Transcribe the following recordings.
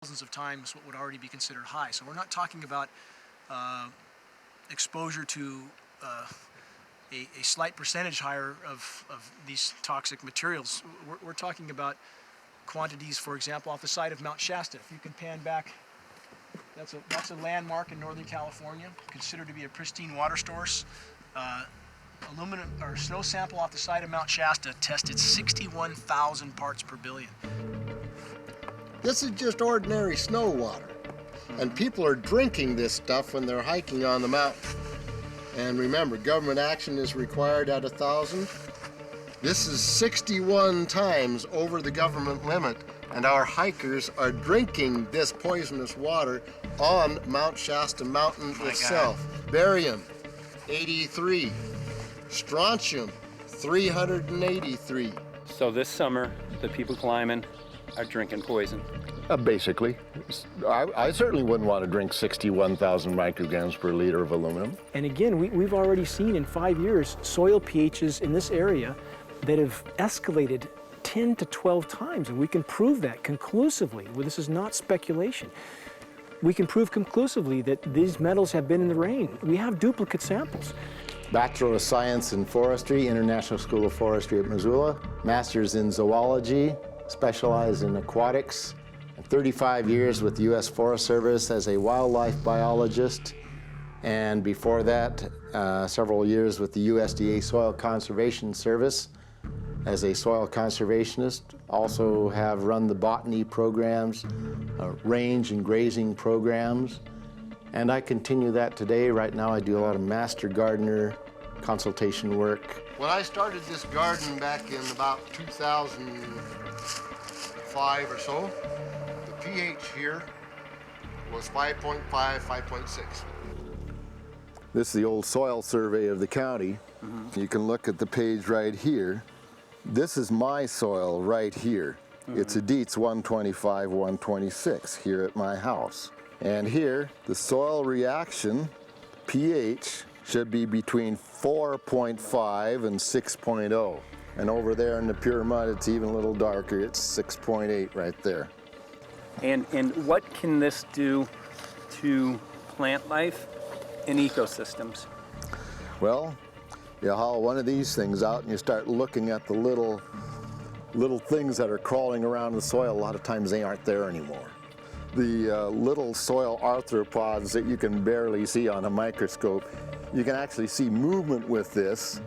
thousands of times what would already be considered high. So we're not talking about exposure to a slight percentage higher of these toxic materials. We're talking about quantities, for example, off the side of Mount Shasta. If you can pan back, that's a landmark in Northern California, considered to be a pristine water source. Aluminum or snow sample off the side of Mount Shasta tested 61,000 parts per billion. This is just ordinary snow water. And people are drinking this stuff when they're hiking on the mountain. And remember, government action is required at 1,000. This is 61 times over the government limit, and our hikers are drinking this poisonous water on Mount Shasta Mountain itself. God. Barium, 83. Strontium, 383. So this summer, the people climbing are drinking poison. Basically. I certainly wouldn't want to drink 61,000 micrograms per liter of aluminum. And again, we've already seen in 5 years soil pHs in this area that have escalated 10 to 12 times, and we can prove that conclusively. Well, this is not speculation. We can prove conclusively that these metals have been in the rain. We have duplicate samples. Bachelor of Science in Forestry, International School of Forestry at Missoula. Master's in Zoology, specialized in aquatics. 35 years with the U.S. Forest Service as a wildlife biologist. And before that, several years with the USDA Soil Conservation Service as a soil conservationist. Also have run the botany programs, range and grazing programs. And I continue that today. Right now I do a lot of master gardener consultation work. When I started this garden back in about 2005 or so, the pH here was 5.5, 5.6. This is the old soil survey of the county. You can look at the page right here. This is my soil right here. It's a Dietz 125, 126 here at my house. And here, the soil reaction pH should be between 4.5 and 6.0. And over there in the pure mud, it's even a little darker. It's 6.8 right there. And what can this do to plant life and ecosystems? Well, you haul one of these things out and you start looking at the little things that are crawling around the soil. A lot of times they aren't there anymore. The little soil arthropods that you can barely see on a microscope, you can actually see movement with this.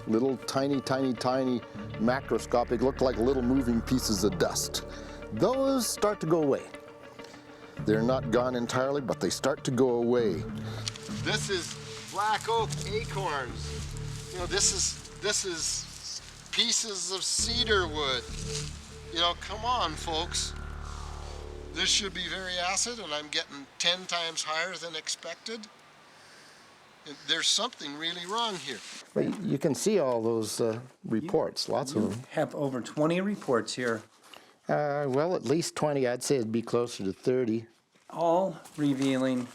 Little tiny macroscopic, look like little moving pieces of dust. Those start to go away. They're not gone entirely, but they start to go away. This is black oak acorns. You know, this is pieces of cedar wood. You know, come on, folks. This should be very acid, and I'm getting 10 times higher than expected. There's something really wrong here. But you can see all those reports, lots of them. Have over 20 reports here. Well, at least 20. I'd say it'd be closer to 30. All revealing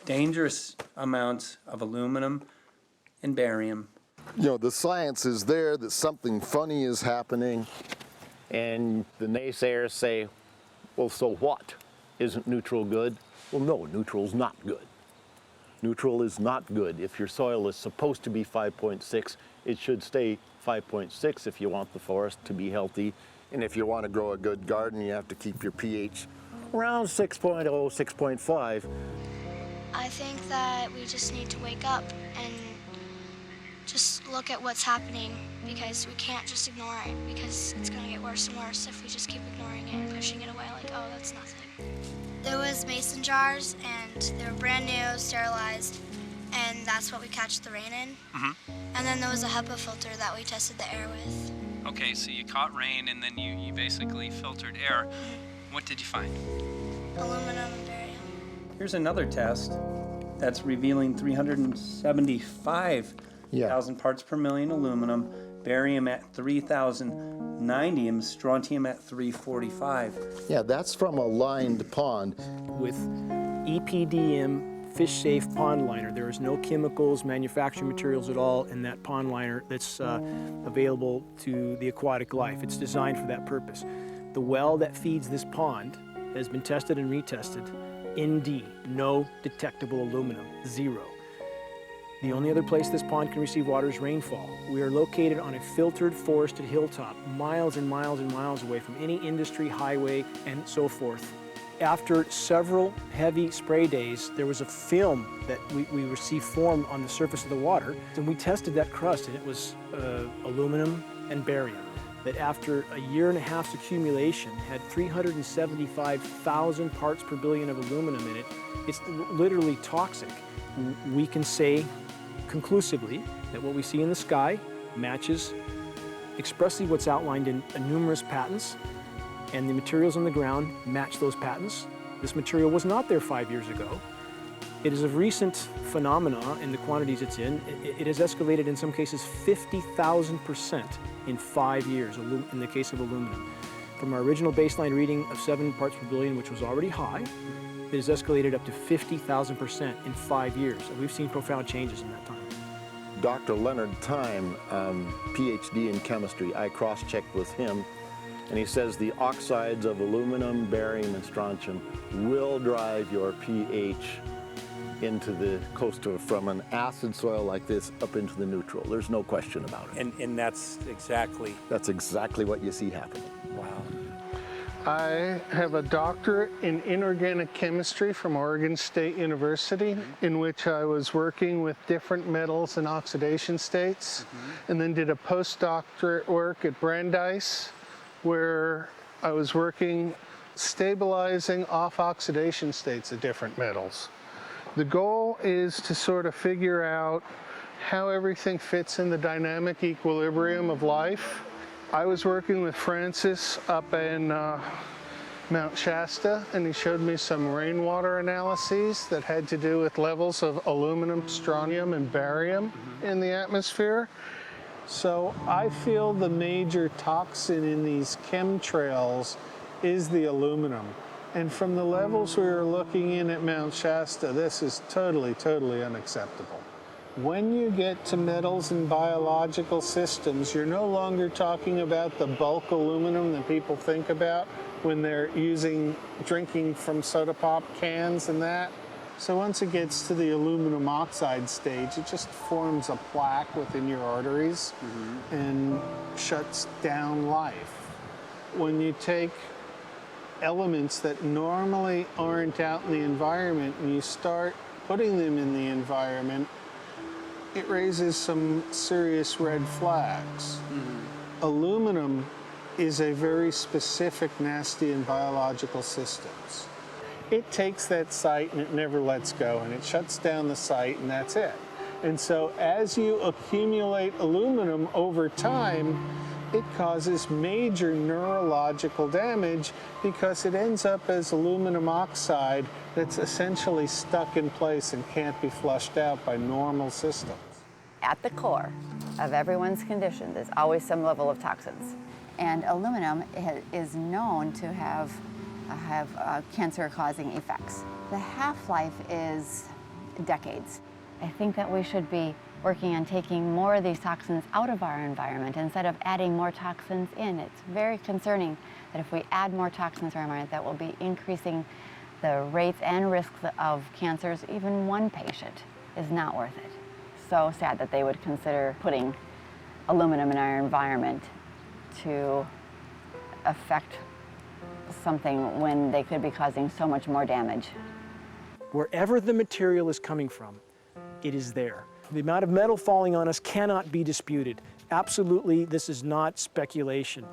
dangerous amounts of aluminum and barium. You know, the science is there that something funny is happening. And the naysayers say, well, so what? Isn't neutral good? Well, no, neutral's not good. Neutral is not good. If your soil is supposed to be 5.6, it should stay 5.6 if you want the forest to be healthy. And if you want to grow a good garden, you have to keep your pH Around 6.0, 6.5. I think that we just need to wake up and just look at what's happening, because we can't just ignore it, because it's going to get worse and worse if we just keep ignoring it and pushing it away like, oh, that's nothing. There was mason jars, and they were brand new, sterilized, and that's what we catch the rain in. And then there was a HEPA filter that we tested the air with. Okay, so you caught rain and then you basically filtered air. What did you find? Aluminum and barium. Here's another test that's revealing 375,000 parts per million aluminum, barium at 3,000, 90, strontium at 345. Yeah, that's from a lined pond. With EPDM fish-safe pond liner, there is no chemicals, manufacturing materials at all in that pond liner that's available to the aquatic life. It's designed for that purpose. The well that feeds this pond has been tested and retested. ND, no detectable aluminum, 0. The only other place this pond can receive water is rainfall. We are located on a filtered, forested hilltop, miles and miles and miles away from any industry, highway, and so forth. After several heavy spray days, there was a film that we received formed on the surface of the water, and we tested that crust, and it was aluminum and barium. That after a year and a half's accumulation had 375,000 parts per billion of aluminum in it. It's literally toxic. We can say conclusively that what we see in the sky matches expressly what's outlined in numerous patents, and the materials on the ground match those patents. This material was not there 5 years ago. It is a recent phenomena in the quantities it's in. It has escalated in some cases 50,000% in 5 years in the case of aluminum. From our original baseline reading of 7 parts per billion, which was already high, it has escalated up to 50,000% in 5 years. And we've seen profound changes in that time. Dr. Leonard Time, PhD in chemistry, I cross-checked with him, and he says the oxides of aluminum, barium, and strontium will drive your pH into the coastal, from an acid soil like this up into the neutral. There's no question about it. And that's exactly... That's exactly what you see happening. Wow. I have a doctorate in inorganic chemistry from Oregon State University, in which I was working with different metals and oxidation states, and then did a postdoctorate work at Brandeis, where I was working stabilizing off oxidation states of different metals. The goal is to sort of figure out how everything fits in the dynamic equilibrium of life. I was working with Francis up in Mount Shasta, and he showed me some rainwater analyses that had to do with levels of aluminum, strontium, and barium in the atmosphere. So I feel the major toxin in these chemtrails is the aluminum. And from the levels we were looking in at Mount Shasta, this is totally, totally unacceptable. When you get to metals and biological systems, you're no longer talking about the bulk aluminum that people think about when they're drinking from soda pop cans and that. So once it gets to the aluminum oxide stage, it just forms a plaque within your arteries and shuts down life. When you take elements that normally aren't out in the environment and you start putting them in the environment, it raises some serious red flags. Aluminum is a very specific nasty in biological systems. It takes that site and it never lets go, and it shuts down the site, and that's it. And so as you accumulate aluminum over time, it causes major neurological damage because it ends up as aluminum oxide that's essentially stuck in place and can't be flushed out by normal systems. At the core of everyone's condition, there's always some level of toxins. And aluminum is known to have cancer-causing effects. The half-life is decades. I think that we should be working on taking more of these toxins out of our environment instead of adding more toxins in. It's very concerning that if we add more toxins to our environment, that will be increasing the rates and risks of cancers. Even one patient is not worth it. So sad that they would consider putting aluminum in our environment to affect something when they could be causing so much more damage. Wherever the material is coming from, it is there. The amount of metal falling on us cannot be disputed. Absolutely, this is not speculation.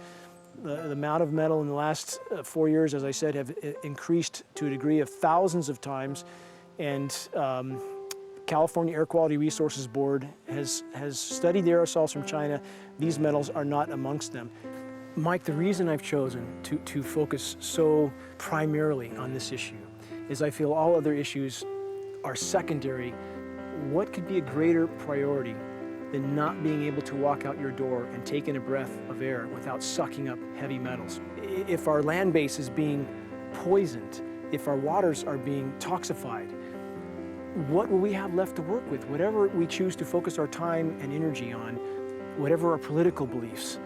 The amount of metal in the last 4 years, as I said, have increased to a degree of thousands of times, and California Air Quality Resources Board has studied the aerosols from China. These metals are not amongst them. Mike, the reason I've chosen to focus so primarily on this issue is I feel all other issues are secondary. What could be a greater priority than not being able to walk out your door and take in a breath of air without sucking up heavy metals? If our land base is being poisoned, if our waters are being toxified, what will we have left to work with? Whatever we choose to focus our time and energy on, whatever our political beliefs,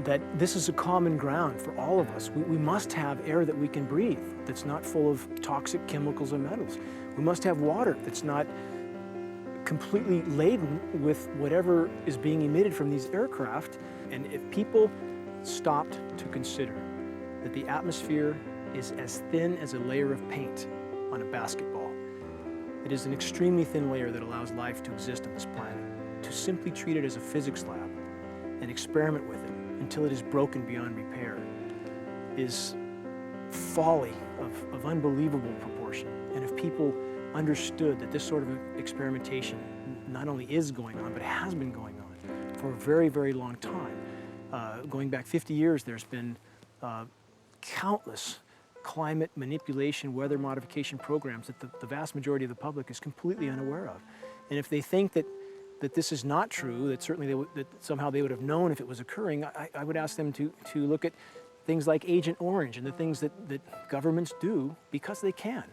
that this is a common ground for all of us. We must have air that we can breathe that's not full of toxic chemicals and metals. We must have water that's not completely laden with whatever is being emitted from these aircraft. And if people stopped to consider that the atmosphere is as thin as a layer of paint on a basketball, it is an extremely thin layer that allows life to exist on this planet, to simply treat it as a physics lab and experiment with it until it is broken beyond repair is folly of unbelievable proportion. And if people understood that this sort of experimentation not only is going on, but has been going on for a very, very long time. Going back 50 years, there's been countless climate manipulation, weather modification programs that the vast majority of the public is completely unaware of. And if they think that this is not true, that certainly that somehow they would have known if it was occurring, I would ask them to look at things like Agent Orange and the things that governments do because they can,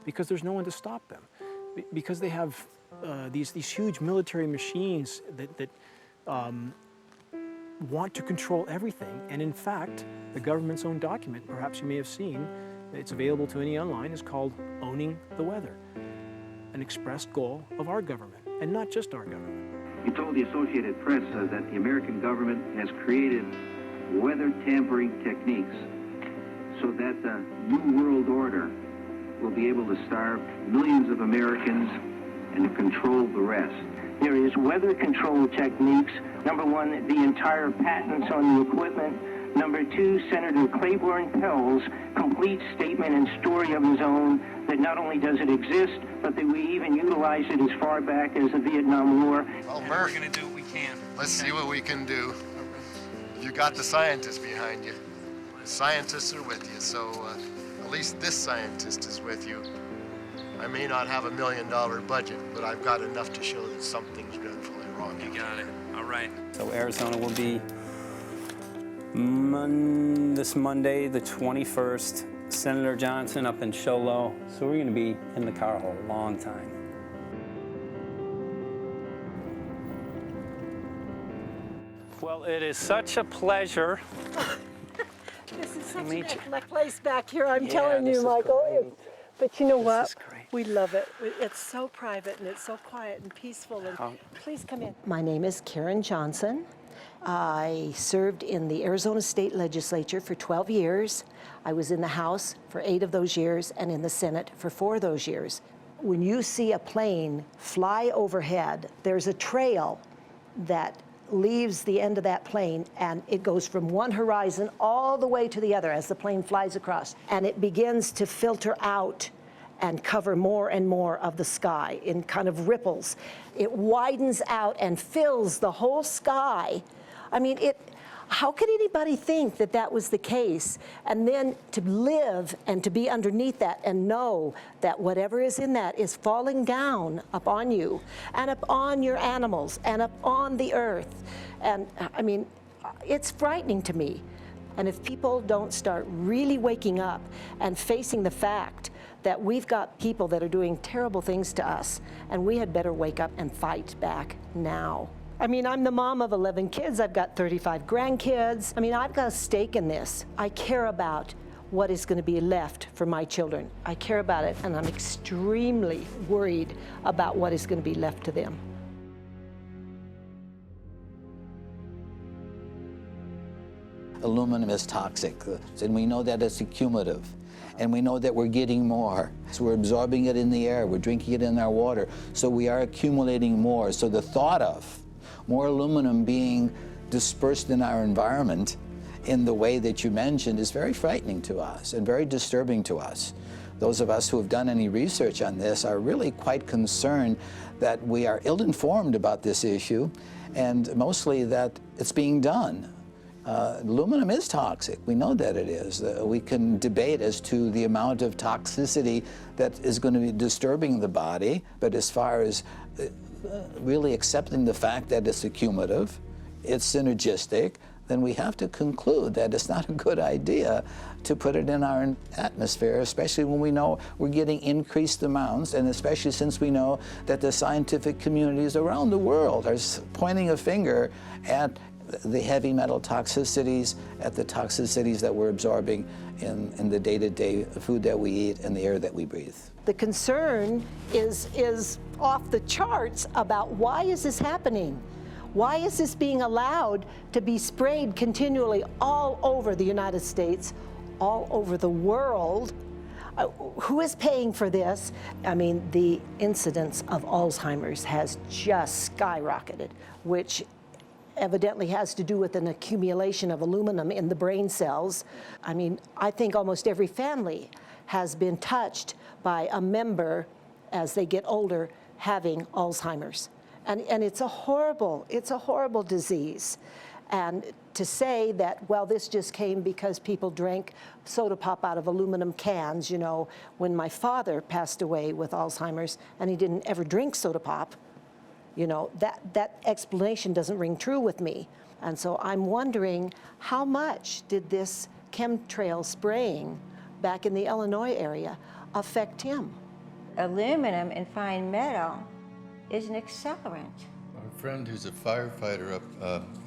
because there's no one to stop them, because they have these huge military machines that want to control everything. And in fact, the government's own document, perhaps you may have seen, it's available to any online, is called Owning the Weather, an expressed goal of our government, and not just our government. You told the Associated Press that the American government has created weather tampering techniques so that the New World Order will be able to starve millions of Americans and to control the rest. There is weather control techniques. Number one, the entire patents on the equipment. Number two, Senator Claiborne Pell's complete statement and story of his own that not only does it exist, but that we even utilize it as far back as the Vietnam War. Well, Murph, We're going to do what we can. let's see what we can do. You got the scientists behind you. The scientists are with you, so at least this scientist is with you. I may not have $1 million budget, but I've got enough to show that something's dreadfully wrong. You got it. All right. So Arizona will be this Monday, the 21st. Senator Johnson up in Show Low. So we're going to be in the car a long time. Well, it is such a pleasure. This is such Meet a nice place back here, I'm Yeah, telling this you, is Michael. great. But you know This what? is great. We love it. It's so private and it's so quiet and peaceful. And please come in. My name is Karen Johnson. I served in the Arizona State Legislature for 12 years. I was in the House for 8 of those years and in the Senate for 4 of those years. When you see a plane fly overhead, there's a trail that leaves the end of that plane, and it goes from one horizon all the way to the other as the plane flies across, and it begins to filter out and cover more and more of the sky in kind of ripples. It widens out and fills the whole sky. I mean, how could anybody think that that was the case? And then to live and to be underneath that and know that whatever is in that is falling down upon you and upon your animals and upon the earth. And I mean, it's frightening to me. And if people don't start really waking up and facing the fact that we've got people that are doing terrible things to us, and we had better wake up and fight back now. I mean, I'm the mom of 11 kids. I've got 35 grandkids. I mean, I've got a stake in this. I care about what is going to be left for my children. I care about it, and I'm extremely worried about what is going to be left to them. Aluminum is toxic, and we know that it's accumulative. And we know that we're getting more. So we're absorbing it in the air, we're drinking it in our water, so we are accumulating more. So the thought of more aluminum being dispersed in our environment in the way that you mentioned is very frightening to us and very disturbing to us. Those of us who have done any research on this are really quite concerned that we are ill-informed about this issue, and mostly that it's being done. Aluminum is toxic. We know that it is. We can debate as to the amount of toxicity that is going to be disturbing the body, but as far as really accepting the fact that it's accumulative, it's synergistic, then we have to conclude that it's not a good idea to put it in our atmosphere, especially when we know we're getting increased amounts, and especially since we know that the scientific communities around the world are pointing a finger at the heavy metal toxicities at the toxicities that we're absorbing in the day-to-day food that we eat and the air that we breathe. The concern is off the charts about why is this happening? Why is this being allowed to be sprayed continually all over the United States, all over the world? Who is paying for this? I mean, the incidence of Alzheimer's has just skyrocketed, which evidently has to do with an accumulation of aluminum in the brain cells. I mean, I think almost every family has been touched by a member as they get older having Alzheimer's. And it's a horrible disease. And to say that, well, this just came because people drank soda pop out of aluminum cans, you know, when my father passed away with Alzheimer's and he didn't ever drink soda pop, you know, that explanation doesn't ring true with me. And so I'm wondering, how much did this chemtrail spraying back in the Illinois area affect him? Aluminum and fine metal is an accelerant. A friend who's a firefighter up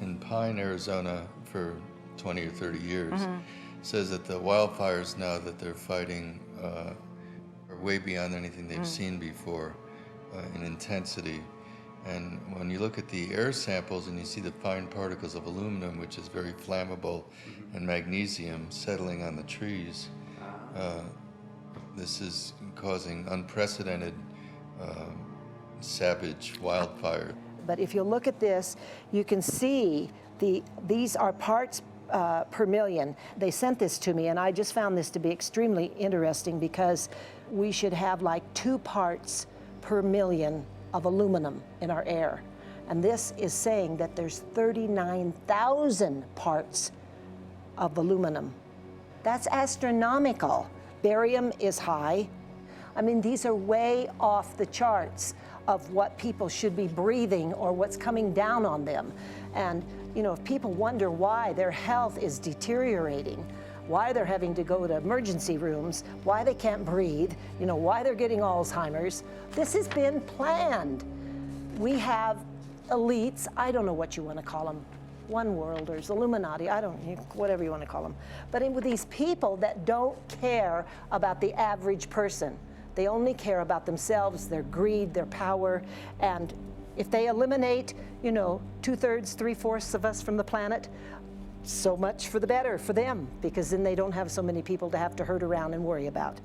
in Pine, Arizona for 20 or 30 years says that the wildfires now that they're fighting are way beyond anything they've seen before in intensity. And when you look at the air samples and you see the fine particles of aluminum, which is very flammable, and magnesium settling on the trees, this is causing unprecedented savage wildfire. But if you look at this, you can see these are parts per million. They sent this to me, and I just found this to be extremely interesting because we should have like 2 parts per million of aluminum in our air. And this is saying that there's 39,000 parts of aluminum. That's astronomical. Barium is high. I mean, these are way off the charts of what people should be breathing or what's coming down on them. And, you know, if people wonder why their health is deteriorating, why they're having to go to emergency rooms, why they can't breathe, you know, why they're getting Alzheimer's, this has been planned. We have elites, I don't know what you want to call them, one worlders, Illuminati, I don't, whatever you want to call them. But with these people that don't care about the average person. They only care about themselves, their greed, their power, and if they eliminate, you know, 2/3, 3/4 of us from the planet, so much for the better for them, because then they don't have so many people to have to herd around and worry about.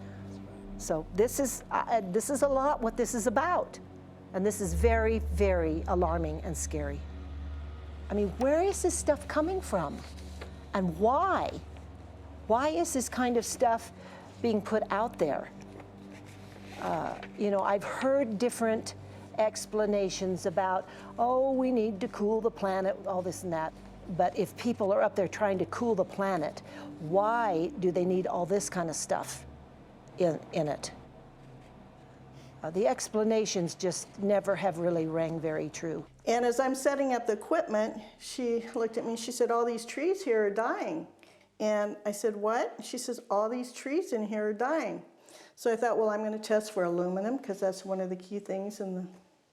So this is a lot what this is about, and this is very, very alarming and scary. I mean, where is this stuff coming from, and why? Why is this kind of stuff being put out there? You know, I've heard different explanations about, oh, we need to cool the planet, all this and that. But if people are up there trying to cool the planet, why do they need all this kind of stuff in it? The explanations just never have really rang very true. And as I'm setting up the equipment, she looked at me, she said, all these trees here are dying. And I said, what? She says, all these trees in here are dying. So I thought, well, I'm going to test for aluminum, because that's one of the key things in the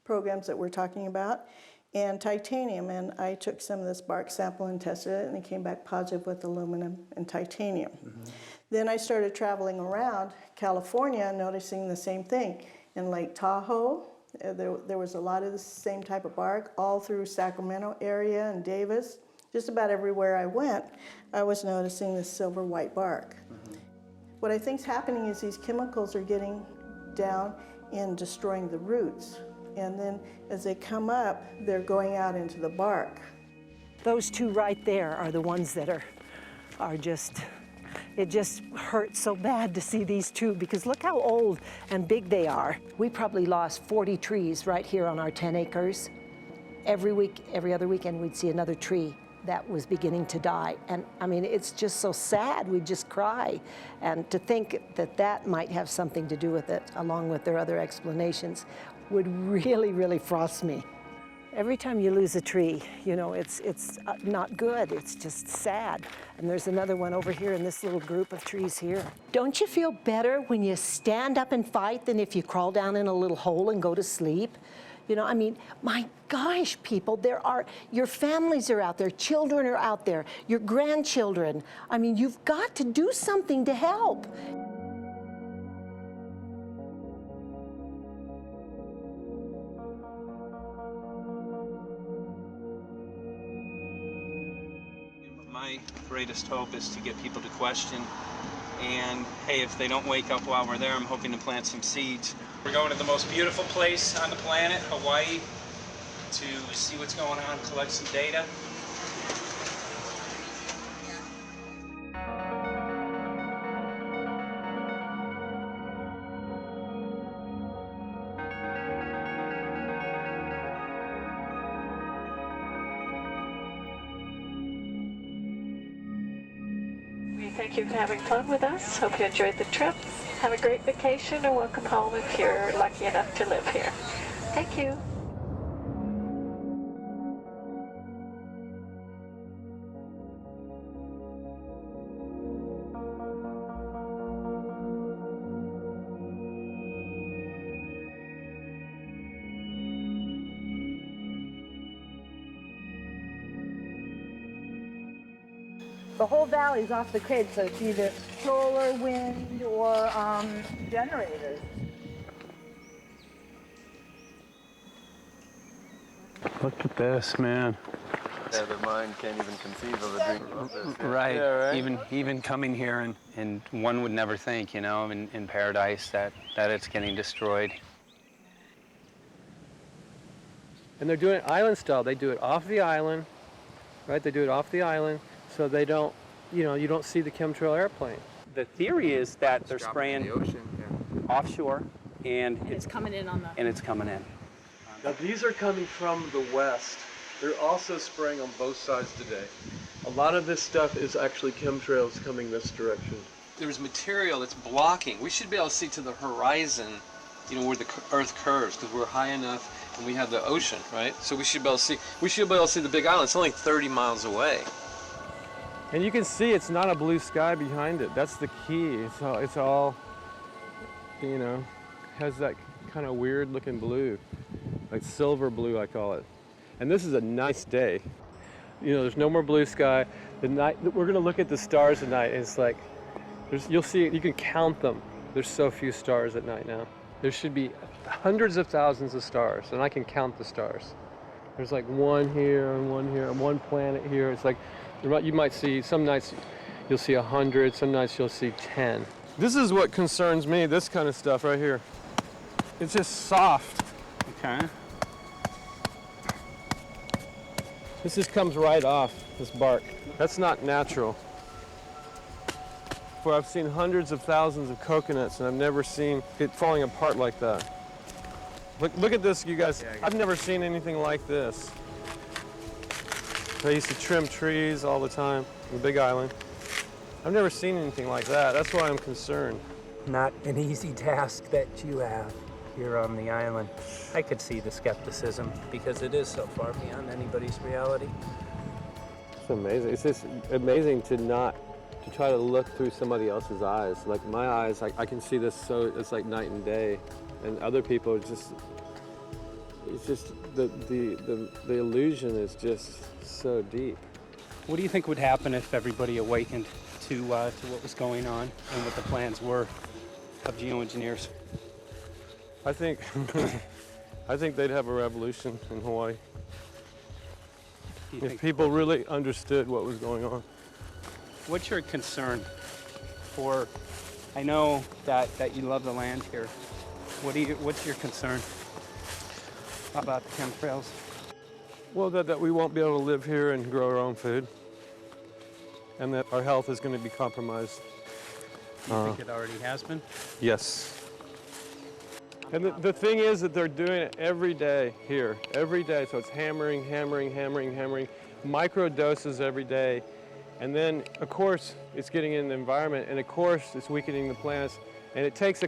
programs that we're talking about, and titanium. And I took some of this bark sample and tested it, and it came back positive with aluminum and titanium. Then I started traveling around California, noticing the same thing. In Lake Tahoe, there was a lot of the same type of bark, all through Sacramento area and Davis. Just about everywhere I went, I was noticing this silver white bark. What I think's happening is these chemicals are getting down and destroying the roots. And then as they come up, they're going out into the bark. Those 2 right there are the ones that are just, it just hurts so bad to see these 2, because look how old and big they are. We probably lost 40 trees right here on our 10 acres. Every week, every other weekend, we'd see another tree that was beginning to die. And I mean, it's just so sad, we'd just cry. And to think that that might have something to do with it, along with their other explanations, would really, really frost me. Every time you lose a tree, you know, it's not good, it's just sad. And there's another one over here in this little group of trees here. Don't you feel better when you stand up and fight than if you crawl down in a little hole and go to sleep? You know, I mean, my gosh, people, your families are out there, children are out there, your grandchildren. I mean, you've got to do something to help. My greatest hope is to get people to question, and hey, if they don't wake up while we're there, I'm hoping to plant some seeds. We're going to the most beautiful place on the planet, Hawaii, to see what's going on, collect some data. We thank you for having fun with us. Hope you enjoyed the trip. Have a great vacation and welcome home if you're lucky enough to live here. Thank you. The whole valley's off the grid, so it's either solar, wind, or generators. Look at this, man. Yeah, the mind can't even conceive of a dream of this. Yeah. Right. Yeah, right. Even coming here, and one would never think, you know, in paradise that it's getting destroyed. And they're doing it island style. They do it off the island, right? They do it off the island, so they don't, you know, you don't see the chemtrail airplane. The theory is that they're spraying the ocean, offshore, and it's coming in on the. And it's coming in. Now these are coming from the west. They're also spraying on both sides today. A lot of this stuff is actually chemtrails coming this direction. There's material that's blocking. We should be able to see to the horizon, you know, where the Earth curves, because we're high enough and we have the ocean, right? So we should be able to see. We should be able to see the Big Island. It's only 30 miles away. And you can see it's not a blue sky behind it. That's the key. It's all, you know, has that kind of weird looking blue, like silver blue, I call it. And this is a nice day. You know, there's no more blue sky. The night, we're gonna look at the stars at night, and it's like, you'll see, you can count them. There's so few stars at night now. There should be hundreds of thousands of stars, and I can count the stars. There's like one here and one planet here. It's like, you might see, some nights you'll see 100, some nights you'll see 10. This is what concerns me, this kind of stuff right here. It's just soft. Okay. This just comes right off, this bark. That's not natural. For I've seen hundreds of thousands of coconuts, and I've never seen it falling apart like that. Look at this, you guys. I've never seen anything like this. I used to trim trees all the time on the Big Island. I've never seen anything like that. That's why I'm concerned. Not an easy task that you have here on the island. I could see the skepticism because it is so far beyond anybody's reality. It's amazing. It's just amazing to try to look through somebody else's eyes. Like my eyes, I can see this, so it's like night and day. And other people, it's just the illusion is just so deep. What do you think would happen if everybody awakened to what was going on and what the plans were of geoengineers? I think they'd have a revolution in Hawaii if people really understood what was going on. What's your concern for? I know that you love the land here. What's your concern about the chemtrails? Well, that we won't be able to live here and grow our own food, and that our health is going to be compromised. You think it already has been? Yes. And the thing is that they're doing it every day here, every day. So it's hammering, micro doses every day. And then, of course, it's getting in the environment, and of course, it's weakening the plants. And it takes a